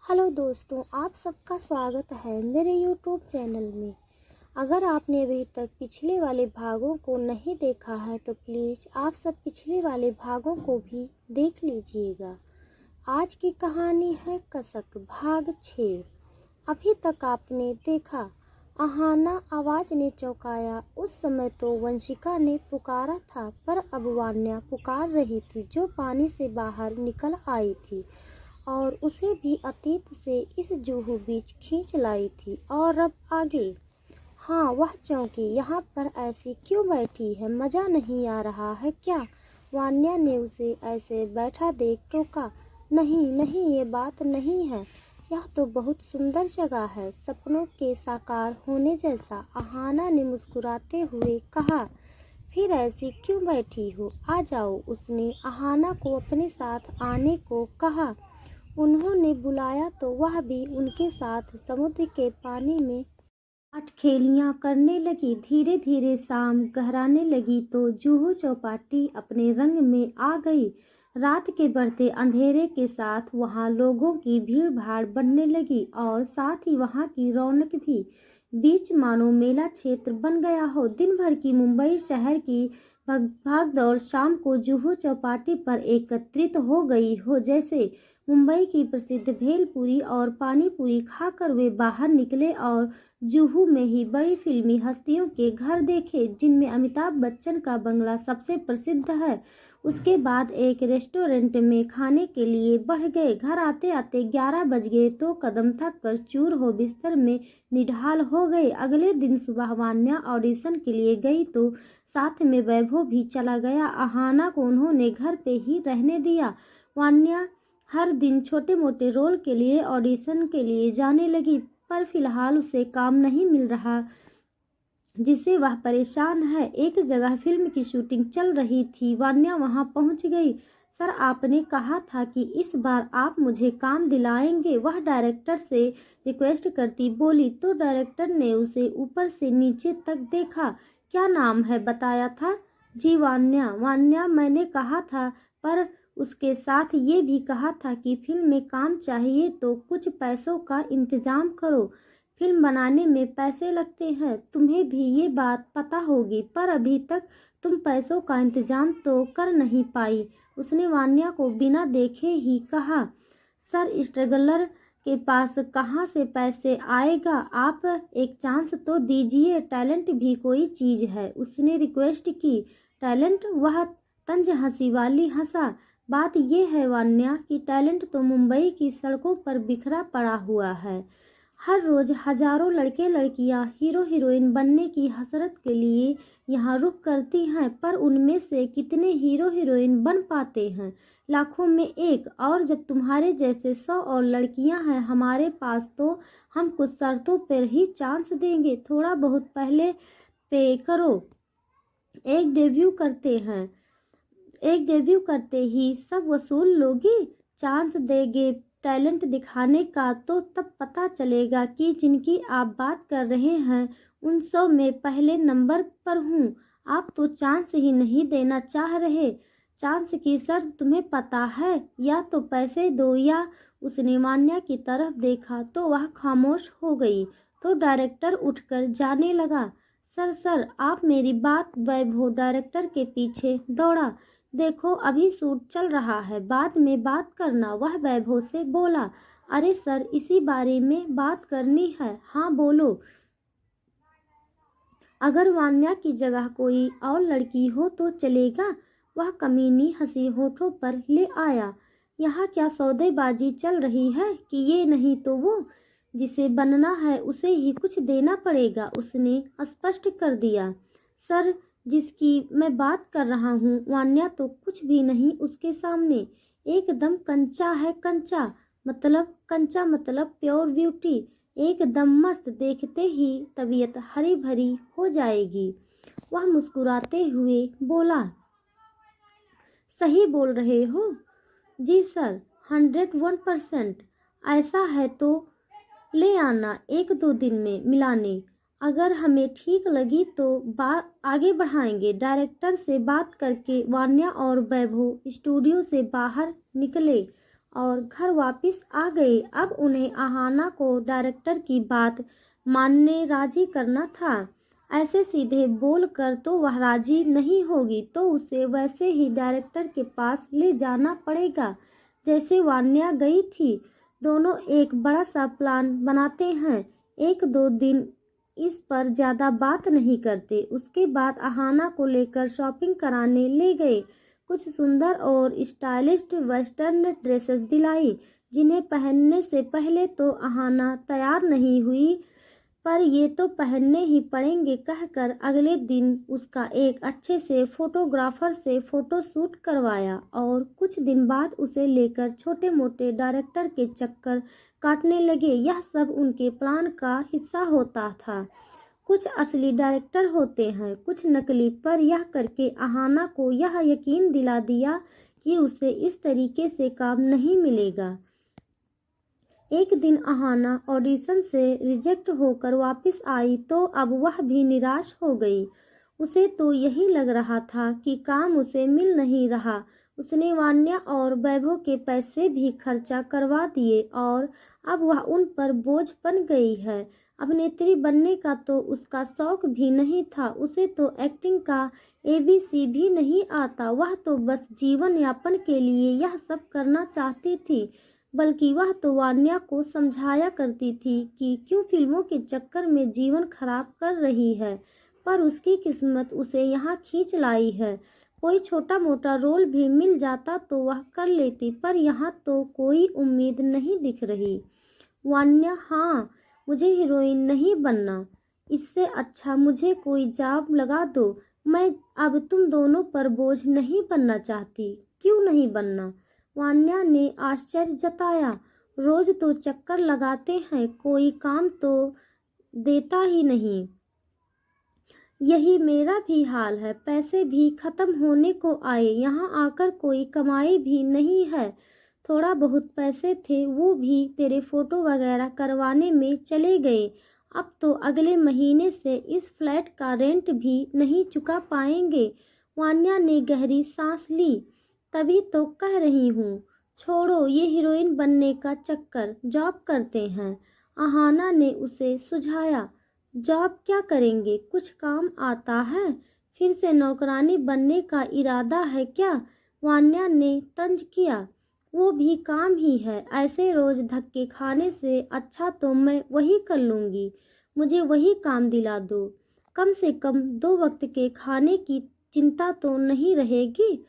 Hello दोस्तों, आप सबका स्वागत है मेरे यूट्यूब चैनल में। अगर आपने अभी तक पिछले वाले भागों को नहीं देखा है तो प्लीज़ आप सब पिछले वाले भागों को भी देख लीजिएगा। आज की कहानी है कसक भाग 6। अभी तक आपने देखा अहाना आवाज़ ने चौंकाया। उस समय तो वंशिका ने पुकारा था, पर अब वान्या पुकार रही थी जो पानी से बाहर निकल आई थी और उसे भी अतीत से इस जुहू बीच खींच लाई थी। और अब आगे। हाँ, वह चौंकी। यहाँ पर ऐसी क्यों बैठी है? मज़ा नहीं आ रहा है क्या? वान्या ने उसे ऐसे बैठा देख टोका। नहीं नहीं, ये बात नहीं है। यह तो बहुत सुंदर जगह है, सपनों के साकार होने जैसा। अहाना ने मुस्कुराते हुए कहा। फिर ऐसी क्यों बैठी हो? आ जाओ। उसने अहाना को अपने साथ आने को कहा। उन्होंने बुलाया तो वह भी उनके साथ समुद्र के पानी में अटखेलियां करने लगी। धीरे धीरे शाम गहराने लगी तो जुहू चौपाटी अपने रंग में आ गई। रात के बढ़ते अंधेरे के साथ वहां लोगों की भीड़ भाड़ बढ़ने लगी और साथ ही वहां की रौनक भी। बीच मानो मेला क्षेत्र बन गया हो। दिन भर की मुंबई शहर की भाग दौड़ शाम को जुहू चौपाटी पर एकत्रित हो गई हो। जैसे मुंबई की प्रसिद्ध भेलपूरी और पानी पूरी खाकर वे बाहर निकले और जुहू में ही बड़ी फिल्मी हस्तियों के घर देखे, जिनमें अमिताभ बच्चन का बंगला सबसे प्रसिद्ध है। उसके बाद एक रेस्टोरेंट में खाने के लिए बढ़ गए। घर आते आते 11 बज गए तो कदम थक कर चूर हो बिस्तर में निढाल हो गए। अगले दिन सुबह वान्या ऑडिशन के लिए गई तो साथ में वैभव भी चला गया। अहाना को उन्होंने घर पे ही रहने दिया। वान्या हर दिन छोटे मोटे रोल के लिए ऑडिशन के लिए जाने लगी, पर फिलहाल उसे काम नहीं मिल रहा, जिससे वह परेशान है। एक जगह फिल्म की शूटिंग चल रही थी। वान्या वहां पहुंच गई। सर, आपने कहा था कि इस बार आप मुझे काम दिलाएंगे, वह डायरेक्टर से रिक्वेस्ट करती बोली। तो डायरेक्टर ने उसे ऊपर से नीचे तक देखा। क्या नाम है बताया था? जी वान्या। वान्या, मैंने कहा था, पर उसके साथ ये भी कहा था कि फिल्म में काम चाहिए तो कुछ पैसों का इंतजाम करो। फिल्म बनाने में पैसे लगते हैं, तुम्हें भी ये बात पता होगी, पर अभी तक तुम पैसों का इंतजाम तो कर नहीं पाई। उसने वान्या को बिना देखे ही कहा। सर, स्ट्रगलर के पास कहाँ से पैसे आएगा? आप एक चांस तो दीजिए, टैलेंट भी कोई चीज़ है, उसने रिक्वेस्ट की। टैलेंट? वह तंज हंसी वाली हंसा। बात यह है वान्या कि टैलेंट तो मुंबई की सड़कों पर बिखरा पड़ा हुआ है। हर रोज हजारों लड़के लड़कियां हीरो हीरोइन बनने की हसरत के लिए यहाँ रुख करती हैं, पर उनमें से कितने हीरो हीरोइन बन पाते हैं? लाखों में एक। और जब तुम्हारे जैसे 100 और लड़कियां हैं हमारे पास तो हम कुछ शर्तों पर ही चांस देंगे। थोड़ा बहुत पहले पे करो। एक डेब्यू करते हैं एक डेब्यू करते ही सब वसूल लोगे? चांस देंगे टैलेंट दिखाने का तो तब पता चलेगा कि जिनकी आप बात कर रहे हैं उन 100 में पहले नंबर पर हूँ। आप तो चांस ही नहीं देना चाह रहे। चांस की शर्त तुम्हें पता है? या तो पैसे दो या। उसने मान्या की तरफ देखा तो वह खामोश हो गई। तो डायरेक्टर उठकर जाने लगा। सर, आप मेरी बात। वैभव डायरेक्टर के पीछे दौड़ा। देखो, अभी शूट चल रहा है, बाद में बात करना, वह वैभव से बोला। अरे सर, इसी बारे में बात करनी है। हाँ बोलो। अगर वान्या की जगह कोई और लड़की हो तो चलेगा? वह कमीनी हंसी होठों पर ले आया। यहाँ क्या सौदेबाजी चल रही है कि ये नहीं तो वो? जिसे बनना है उसे ही कुछ देना पड़ेगा, उसने स्पष्ट कर दिया। सर, जिसकी मैं बात कर रहा हूँ वान्या तो कुछ भी नहीं उसके सामने। एकदम कंचा है, कंचा। मतलब प्योर ब्यूटी। एकदम मस्त, देखते ही तबीयत हरी भरी हो जाएगी। वह मुस्कुराते हुए बोला। सही बोल रहे हो? जी सर, 101%। ऐसा है तो ले आना 1-2 दिन में मिलाने। अगर हमें ठीक लगी तो बात आगे बढ़ाएंगे। डायरेक्टर से बात करके वान्या और वैभव स्टूडियो से बाहर निकले और घर वापस आ गए। अब उन्हें अहाना को डायरेक्टर की बात मानने राजी करना था। ऐसे सीधे बोल कर तो वह राजी नहीं होगी, तो उसे वैसे ही डायरेक्टर के पास ले जाना पड़ेगा जैसे वान्या गई थी। दोनों एक बड़ा सा प्लान बनाते हैं। 1-2 दिन इस पर ज़्यादा बात नहीं करते। उसके बाद अहाना को लेकर शॉपिंग कराने ले गए। कुछ सुंदर और स्टाइलिश वेस्टर्न ड्रेसेस दिलाई, जिन्हें पहनने से पहले तो अहाना तैयार नहीं हुई, पर ये तो पहनने ही पड़ेंगे कहकर अगले दिन उसका एक अच्छे से फोटोग्राफर से फ़ोटो शूट करवाया और कुछ दिन बाद उसे लेकर छोटे मोटे डायरेक्टर के चक्कर काटने लगे। यह सब उनके प्लान का हिस्सा होता था। कुछ असली डायरेक्टर होते हैं, कुछ नकली, पर यह करके अहाना को यह यकीन दिला दिया कि उसे इस तरीके से काम नहीं मिलेगा। एक दिन अहाना ऑडिशन से रिजेक्ट होकर वापस आई तो अब वह भी निराश हो गई। उसे तो यही लग रहा था कि काम उसे मिल नहीं रहा। उसने वान्या और वैभव के पैसे भी खर्चा करवा दिए और अब वह उन पर बोझ बन गई है। अभिनेत्री बनने का तो उसका शौक भी नहीं था। उसे तो एक्टिंग का ABC भी नहीं आता। वह तो बस जीवन यापन के लिए यह सब करना चाहती थी। बल्कि वह तो वान्या को समझाया करती थी कि क्यों फिल्मों के चक्कर में जीवन खराब कर रही है, पर उसकी किस्मत उसे यहाँ खींच लाई है। कोई छोटा मोटा रोल भी मिल जाता तो वह कर लेती, पर यहाँ तो कोई उम्मीद नहीं दिख रही। वान्या, हाँ, मुझे हीरोइन नहीं बनना। इससे अच्छा मुझे कोई जॉब लगा दो। मैं अब तुम दोनों पर बोझ नहीं बनना चाहती। क्यों नहीं बनना? वान्या ने आश्चर्य जताया। रोज तो चक्कर लगाते हैं, कोई काम तो देता ही नहीं। यही मेरा भी हाल है। पैसे भी खत्म होने को आए, यहाँ आकर कोई कमाई भी नहीं है। थोड़ा बहुत पैसे थे, वो भी तेरे फोटो वगैरह करवाने में चले गए। अब तो अगले महीने से इस फ्लैट का रेंट भी नहीं चुका पाएंगे। वान्या ने गहरी सांस ली। तभी तो कह रही हूँ, छोड़ो ये हीरोइन बनने का चक्कर, जॉब करते हैं। अहाना ने उसे सुझाया। जॉब क्या करेंगे? कुछ काम आता है? फिर से नौकरानी बनने का इरादा है क्या? वान्या ने तंज किया। वो भी काम ही है। ऐसे रोज धक्के खाने से अच्छा तो मैं वही कर लूँगी। मुझे वही काम दिला दो। कम से कम 2 वक्त के खाने की चिंता तो नहीं रहेगी।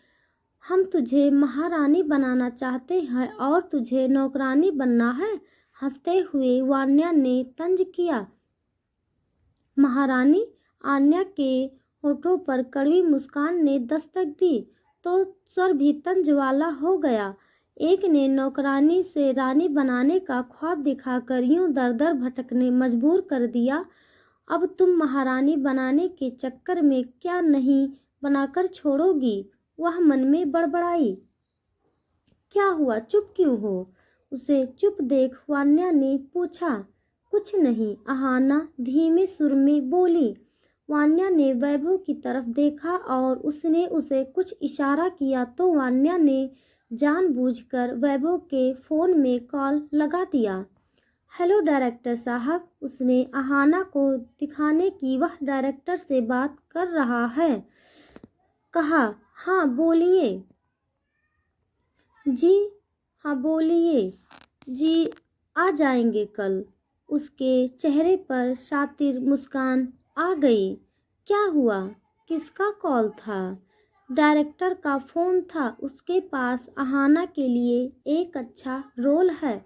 हम तुझे महारानी बनाना चाहते हैं और तुझे नौकरानी बनना है। हंसते हुए वान्या ने तंज किया। महारानी? आन्या के होठों पर कड़वी मुस्कान ने दस्तक दी तो स्वर भी तंज वाला हो गया। एक ने नौकरानी से रानी बनाने का ख्वाब दिखाकर यूं दर दर भटकने मजबूर कर दिया। अब तुम महारानी बनाने के चक्कर में क्या नहीं बनाकर छोड़ोगी? वह मन में बड़बड़ाई। क्या हुआ, चुप क्यों हो? उसे चुप देख वान्या ने पूछा। कुछ नहीं, अहाना धीमे सुर में बोली। वान्या ने वैभव की तरफ देखा और उसने उसे कुछ इशारा किया तो वान्या ने जानबूझकर वैभव के फ़ोन में कॉल लगा दिया। हेलो डायरेक्टर साहब, उसने अहाना को दिखाने की वह डायरेक्टर से बात कर रहा है, कहा। हाँ बोलिए। जी हाँ बोलिए। जी आ जाएंगे कल। उसके चेहरे पर शातिर मुस्कान आ गई। क्या हुआ? किसका कॉल था? डायरेक्टर का फ़ोन था। उसके पास अहाना के लिए एक अच्छा रोल है,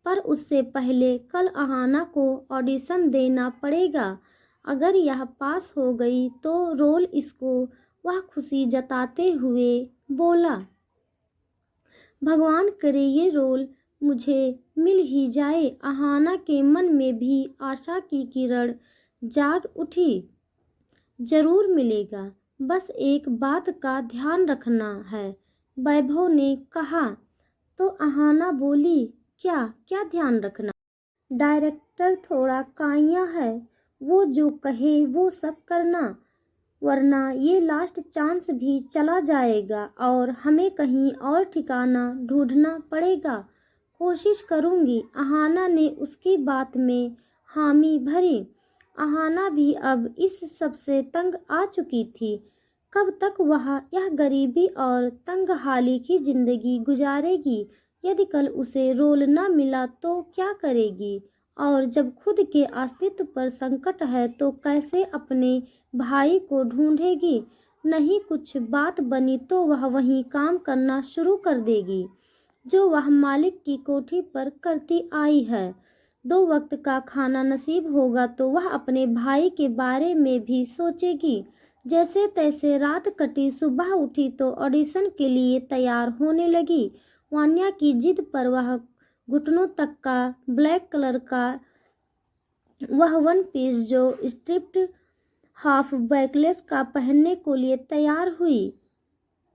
पर उससे पहले कल अहाना को ऑडिशन देना पड़ेगा। अगर यह पास हो गई तो रोल इसको, वह खुशी जताते हुए बोला। भगवान करे ये रोल मुझे मिल ही जाए। अहाना के मन में भी आशा की किरण जाग उठी। जरूर मिलेगा, बस एक बात का ध्यान रखना है, वैभव ने कहा। तो अहाना बोली, क्या क्या ध्यान रखना? डायरेक्टर थोड़ा काइया है, वो जो कहे वो सब करना। वरना ये लास्ट चांस भी चला जाएगा और हमें कहीं और ठिकाना ढूंढना पड़ेगा। कोशिश करूंगी। अहाना ने उसकी बात में हामी भरी। अहाना भी अब इस सब से तंग आ चुकी थी। कब तक वह यह गरीबी और तंगहाली की जिंदगी गुजारेगी? यदि कल उसे रोल न मिला तो क्या करेगी? और जब खुद के अस्तित्व पर संकट है तो कैसे अपने भाई को ढूंढेगी? नहीं कुछ बात बनी तो वह वहीं काम करना शुरू कर देगी जो वह मालिक की कोठी पर करती आई है। 2 वक्त का खाना नसीब होगा तो वह अपने भाई के बारे में भी सोचेगी। जैसे तैसे रात कटी। सुबह उठी तो ऑडिशन के लिए तैयार होने लगी। वान्या की जिद पर वह घुटनों तक का ब्लैक कलर का वह वन पीस जो स्ट्रिप्ड हाफ बैकलेस का पहनने को लिए तैयार हुई।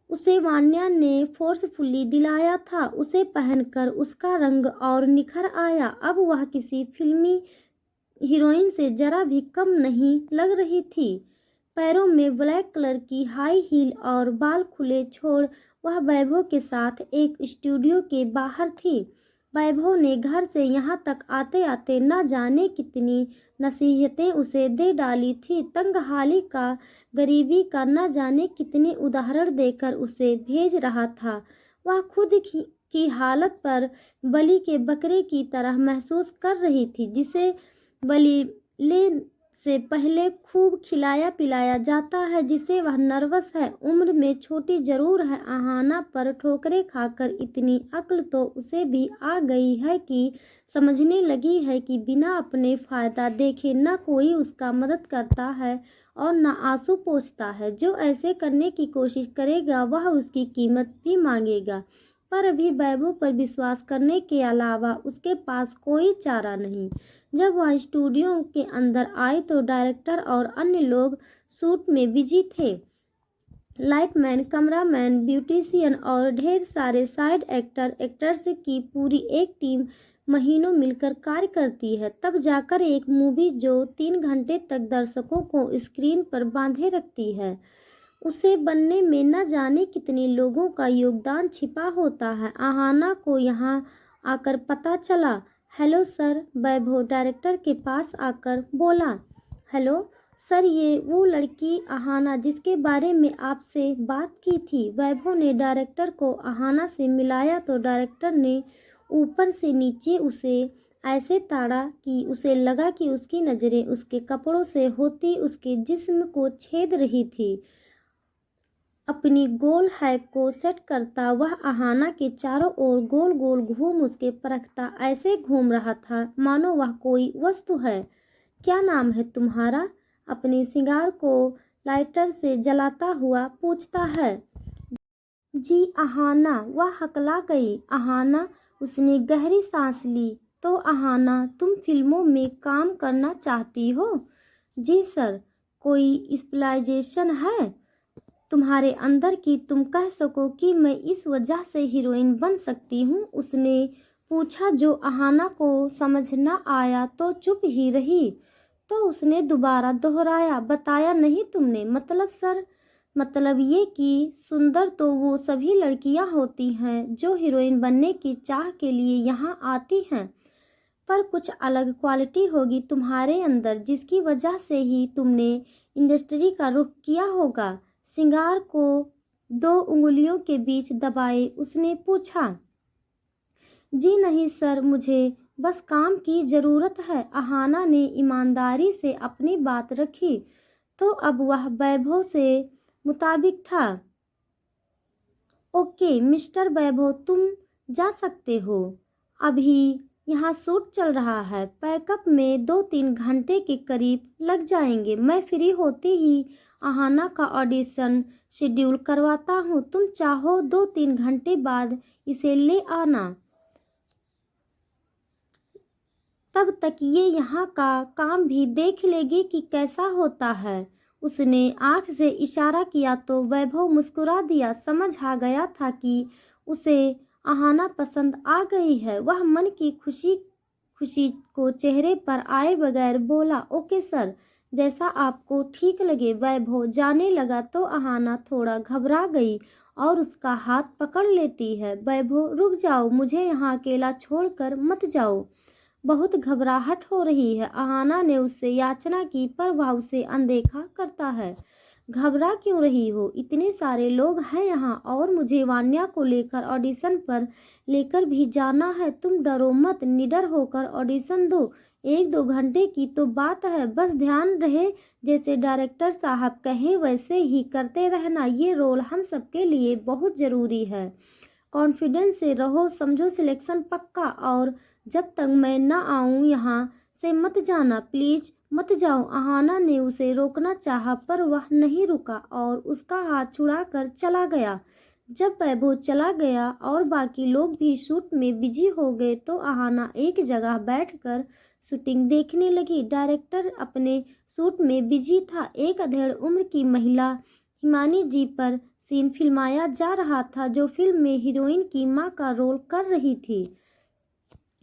उसे वान्या ने फोर्सफुली दिलाया था। उसे पहनकर उसका रंग और निखर आया। अब वह किसी फिल्मी हीरोइन से जरा भी कम नहीं लग रही थी। पैरों में ब्लैक कलर की हाई हील और बाल खुले छोड़ वह वैभव के साथ एक स्टूडियो के बाहर थी। वैभव ने घर से यहाँ तक आते आते न जाने कितनी नसीहतें उसे दे डाली थी। तंगहाली का, गरीबी का न जाने कितने उदाहरण देकर उसे भेज रहा था। वह खुद की हालत पर बलि के बकरे की तरह महसूस कर रही थी जिसे बलि ले से पहले खूब खिलाया पिलाया जाता है, जिसे वह नर्वस है। उम्र में छोटी जरूर है अहाना, पर ठोकरें खाकर इतनी अक्ल तो उसे भी आ गई है कि समझने लगी है कि बिना अपने फायदा देखे न कोई उसका मदद करता है और न आंसू पोंछता है। जो ऐसे करने की कोशिश करेगा वह उसकी कीमत भी मांगेगा। पर अभी वैभव पर विश्वास करने के अलावा उसके पास कोई चारा नहीं। जब वह स्टूडियो के अंदर आई तो डायरेक्टर और अन्य लोग शूट में बिजी थे। लाइटमैन, कैमरामैन, ब्यूटिशियन और ढेर सारे साइड एक्टर्स की पूरी एक टीम महीनों मिलकर कार्य करती है। तब जाकर एक मूवी जो 3 घंटे तक दर्शकों को स्क्रीन पर बांधे रखती है, उसे बनने में न जाने कितने लोगों का योगदान छिपा होता है। अहाना को यहाँ आकर पता चला। हेलो सर, वैभव डायरेक्टर के पास आकर बोला। हेलो सर, ये वो लड़की अहाना जिसके बारे में आपसे बात की थी। वैभव ने डायरेक्टर को अहाना से मिलाया तो डायरेक्टर ने ऊपर से नीचे उसे ऐसे ताड़ा कि उसे लगा कि उसकी नज़रें उसके कपड़ों से होती उसके जिस्म को छेद रही थी। अपनी गोल हैक को सेट करता वह अहाना के चारों ओर गोल गोल घूम उसके परखता ऐसे घूम रहा था मानो वह कोई वस्तु है। क्या नाम है तुम्हारा? अपने सिगार को लाइटर से जलाता हुआ पूछता है। जी अहाना, वह हकला गई। अहाना, उसने गहरी सांस ली। तो अहाना, तुम फिल्मों में काम करना चाहती हो? जी सर। कोई स्पेशलाइजेशन है तुम्हारे अंदर कि तुम कह सको कि मैं इस वजह से हीरोइन बन सकती हूँ? उसने पूछा। जो अहाना को समझ न आया तो चुप ही रही। तो उसने दोबारा दोहराया। बताया नहीं तुमने? मतलब सर, मतलब ये कि सुंदर तो वो सभी लड़कियां होती हैं जो हीरोइन बनने की चाह के लिए यहाँ आती हैं, पर कुछ अलग क्वालिटी होगी तुम्हारे अंदर जिसकी वजह से ही तुमने इंडस्ट्री का रुख किया होगा। सिंगार को 2 उंगलियों के बीच दबाए उसने पूछा। जी नहीं सर, मुझे बस काम की ज़रूरत है। अहाना ने ईमानदारी से अपनी बात रखी। तो अब वह वैभव से मुताबिक था। ओके मिस्टर वैभव, तुम जा सकते हो। अभी यहाँ शूट चल रहा है। पैकअप में 2-3 घंटे के करीब लग जाएंगे। मैं फ्री होते ही अहाना का ऑडिशन शेड्यूल करवाता हूँ। तुम चाहो 2-3 घंटे बाद इसे ले आना। तब तक ये यहाँ का काम भी देख लेगी कि कैसा होता है। उसने आंख से इशारा किया तो वैभव मुस्कुरा दिया। समझ आ गया था कि उसे अहाना पसंद आ गई है। वह मन की खुशी को चेहरे पर आए बगैर बोला। ओके सर, जैसा आपको ठीक लगे। वैभव जाने लगा तो अहाना थोड़ा घबरा गई और उसका हाथ पकड़ लेती है। वैभव रुक जाओ, मुझे यहाँ अकेला छोड़कर मत जाओ। बहुत घबराहट हो रही है। अहाना ने उससे याचना की पर वह उसे अनदेखा करता है। घबरा क्यों रही हो? इतने सारे लोग हैं यहाँ और मुझे वान्या को लेकर ऑडिशन पर लेकर भी जाना है। तुम डरो मत, निडर होकर ऑडिशन दो। 1-2 घंटे की तो बात है, बस ध्यान रहे जैसे डायरेक्टर साहब कहें वैसे ही करते रहना। ये रोल हम सबके लिए बहुत ज़रूरी है। कॉन्फिडेंस से रहो, समझो सिलेक्शन पक्का। और जब तक मैं ना आऊँ यहाँ से मत जाना, प्लीज़ मत जाओ। अहाना ने उसे रोकना चाहा पर वह नहीं रुका और उसका हाथ छुड़ाकर चला गया। जब वैभव चला गया और बाकी लोग भी शूट में बिजी हो गए तो अहाना एक जगह बैठकर शूटिंग देखने लगी। डायरेक्टर अपने शूट में बिजी था। एक अधेड़ उम्र की महिला हिमानी जी पर सीन फिल्माया जा रहा था जो फिल्म में हीरोइन की मां का रोल कर रही थी।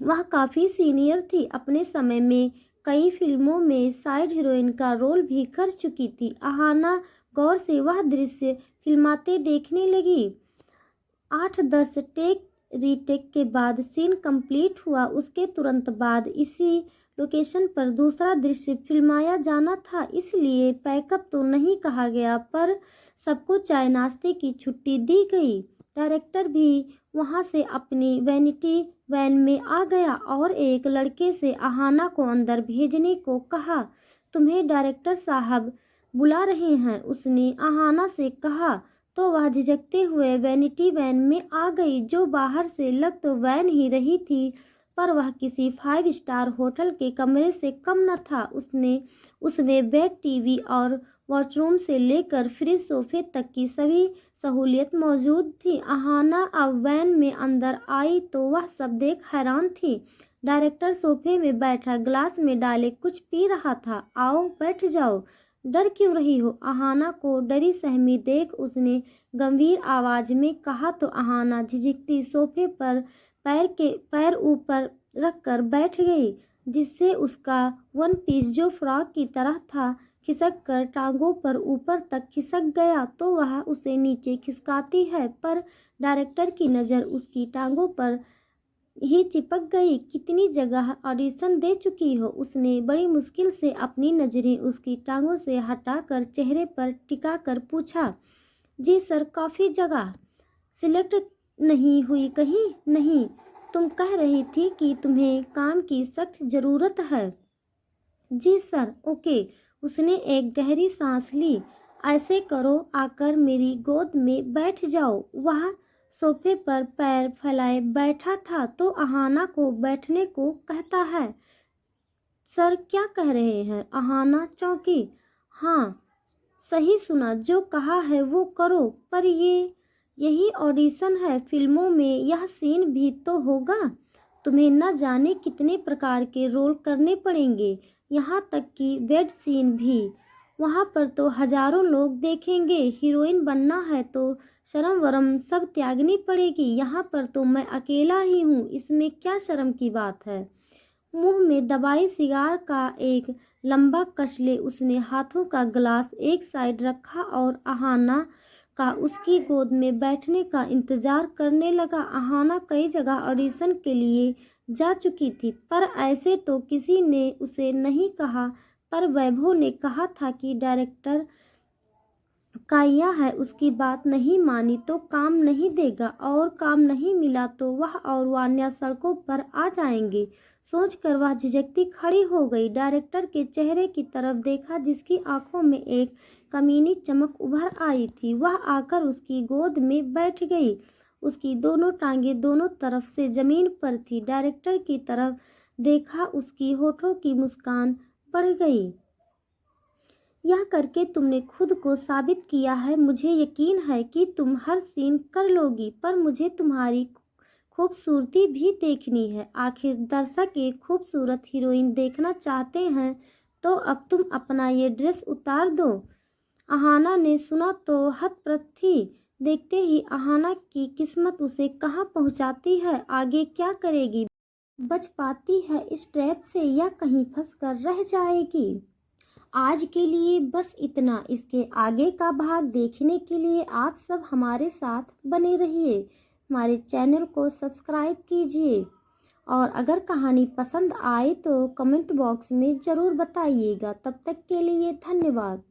वह काफ़ी सीनियर थी, अपने समय में कई फिल्मों में साइड हीरोइन का रोल भी कर चुकी थी। अहाना गौर से वह दृश्य फिल्माते देखने लगी। 8-10 टेक रीटेक के बाद सीन कंप्लीट हुआ। उसके तुरंत बाद इसी लोकेशन पर दूसरा दृश्य फिल्माया जाना था, इसलिए पैकअप तो नहीं कहा गया पर सबको चाय नाश्ते की छुट्टी दी गई। डायरेक्टर भी वहां से अपनी वैनिटी वैन में आ गया और एक लड़के से अहाना को अंदर भेजने को कहा। तुम्हें डायरेक्टर साहब बुला रहे हैं, उसने अहाना से कहा तो वह झिझकते हुए वैनिटी वैन में आ गई जो बाहर से लग तो वैन ही रही थी पर वह किसी 5 स्टार होटल के कमरे से कम न था। उसमें बेड, टीवी और वॉशरूम से लेकर फ्रिज, सोफे तक की सभी सहूलियत मौजूद थी। अहाना अब वैन में अंदर आई तो वह सब देख हैरान थी। डायरेक्टर सोफे में बैठा ग्लास में डाले कुछ पी रहा था। आओ बैठ जाओ, डर क्यों रही हो? अहाना को डरी सहमी देख उसने गंभीर आवाज में कहा तो अहाना झिझकती सोफे पर पैर ऊपर रखकर बैठ गई, जिससे उसका वन पीस जो फ्रॉक की तरह था खिसक कर टांगों पर ऊपर तक खिसक गया तो वह उसे नीचे खिसकाती है पर डायरेक्टर की नज़र उसकी टांगों पर ही चिपक गई। कितनी जगह ऑडिशन दे चुकी हो? उसने बड़ी मुश्किल से अपनी नज़रें उसकी टांगों से हटाकर चेहरे पर टिकाकर पूछा। जी सर, काफ़ी जगह। सिलेक्ट नहीं हुई कहीं? नहीं, तुम कह रही थी कि तुम्हें काम की सख्त ज़रूरत है। जी सर। ओके। उसने एक गहरी सांस ली। ऐसे करो, आकर मेरी गोद में बैठ जाओ। वह सोफे पर पैर फैलाए बैठा था तो अहाना को बैठने को कहता है। सर क्या कह रहे हैं? अहाना चौंकी। हाँ, सही सुना, जो कहा है वो करो। पर यही ऑडिशन है, फिल्मों में यह सीन भी तो होगा। तुम्हें न जाने कितने प्रकार के रोल करने पड़ेंगे, यहाँ तक कि बेड सीन भी। वहाँ पर तो हजारों लोग देखेंगे। हीरोइन बनना है तो शर्म वरम सब त्यागनी पड़ेगी। यहाँ पर तो मैं अकेला ही हूँ, इसमें क्या शर्म की बात है? मुंह में दबाई सिगार का एक लंबा कचले उसने हाथों का गिलास एक साइड रखा और अहाना का उसकी गोद में बैठने का इंतजार करने लगा। अहाना कई जगह ऑडिशन के लिए जा चुकी थी पर ऐसे तो किसी ने उसे नहीं कहा। पर वैभव ने कहा था कि डायरेक्टर काया है, उसकी बात नहीं मानी तो काम नहीं देगा और काम नहीं मिला तो वह और वान्या सड़कों पर आ जाएंगे। सोचकर वह झिझकती खड़ी हो गई। डायरेक्टर के चेहरे की तरफ देखा जिसकी आंखों में एक कमीनी चमक उभर आई थी। वह आकर उसकी गोद में बैठ गई। उसकी दोनों टांगें दोनों तरफ से जमीन पर थी। डायरेक्टर की तरफ देखा, उसकी होठों की मुस्कान बढ़ गई। यह करके तुमने खुद को साबित किया है। मुझे यकीन है कि तुम हर सीन कर लोगी, पर मुझे तुम्हारी खूबसूरती भी देखनी है। आखिर दर्शक एक खूबसूरत हीरोइन देखना चाहते हैं तो अब तुम अपना ये ड्रेस उतार दो। अहाना ने सुना तो हतप्रभ थी। देखते ही अहाना की किस्मत उसे कहाँ पहुँचाती है, आगे क्या करेगी? बच पाती है इस ट्रैप से या कहीं फंस कर रह जाएगी? आज के लिए बस इतना। इसके आगे का भाग देखने के लिए आप सब हमारे साथ बने रहिए। हमारे चैनल को सब्सक्राइब कीजिए और अगर कहानी पसंद आए तो कमेंट बॉक्स में ज़रूर बताइएगा। तब तक के लिए धन्यवाद।